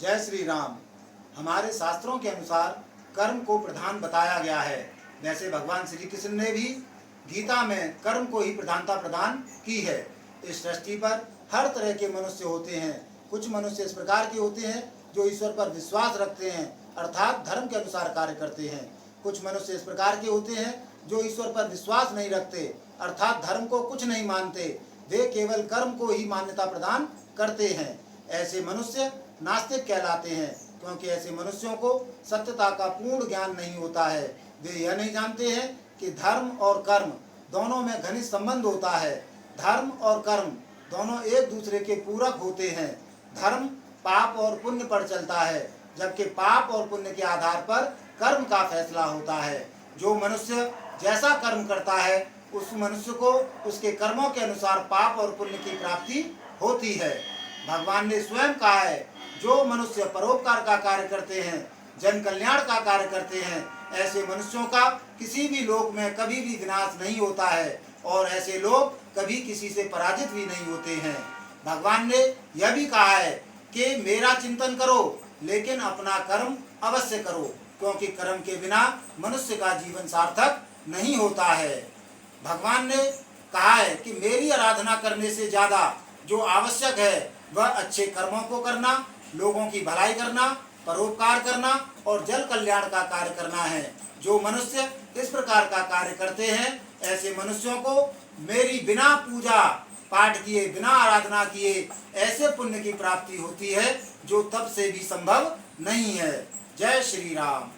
जय श्री राम। हमारे शास्त्रों के अनुसार कर्म को प्रधान बताया गया है। वैसे भगवान श्री कृष्ण ने भी गीता में कर्म को ही प्रधानता प्रदान की है। इस सृष्टि पर हर तरह के मनुष्य होते हैं। कुछ मनुष्य इस प्रकार के होते हैं जो ईश्वर पर विश्वास रखते हैं, अर्थात धर्म के अनुसार कार्य करते हैं। कुछ मनुष्य इस प्रकार के होते हैं जो ईश्वर पर विश्वास नहीं रखते, अर्थात धर्म को कुछ नहीं मानते। वे केवल कर्म को ही मान्यता प्रदान करते हैं। ऐसे मनुष्य नास्तिक कहलाते हैं, क्योंकि ऐसे मनुष्यों को सत्यता का पूर्ण ज्ञान नहीं होता है। वे यह नहीं जानते हैं कि धर्म और कर्म दोनों में घनिष्ठ संबंध होता है। धर्म और कर्म दोनों एक दूसरे के पूरक होते हैं। धर्म पाप और पुण्य पर चलता है, जबकि पाप और पुण्य के आधार पर कर्म का फैसला होता है। जो मनुष्य जैसा कर्म करता है, उस मनुष्य को उसके कर्मों के अनुसार पाप और पुण्य की प्राप्ति होती है। भगवान ने स्वयं कहा है, जो मनुष्य परोपकार का कार्य करते हैं, जन कल्याण का कार्य करते हैं, ऐसे मनुष्यों का किसी भी लोक में कभी भी विनाश नहीं होता है और ऐसे लोग कभी किसी से पराजित भी नहीं होते हैं। भगवान ने यह भी कहा है कि मेरा चिंतन करो, लेकिन अपना कर्म अवश्य करो, क्योंकि कर्म के बिना मनुष्य का जीवन सार्थक नहीं होता है। भगवान ने कहा है कि मेरी आराधना करने से ज़्यादा जो आवश्यक है वह अच्छे कर्मों को करना, लोगों की भलाई करना, परोपकार करना और जन कल्याण का कार्य करना है। जो मनुष्य इस प्रकार का कार्य करते हैं, ऐसे मनुष्यों को मेरी बिना पूजा पाठ किए, बिना आराधना किए ऐसे पुण्य की प्राप्ति होती है जो तब से भी संभव नहीं है। जय श्री राम।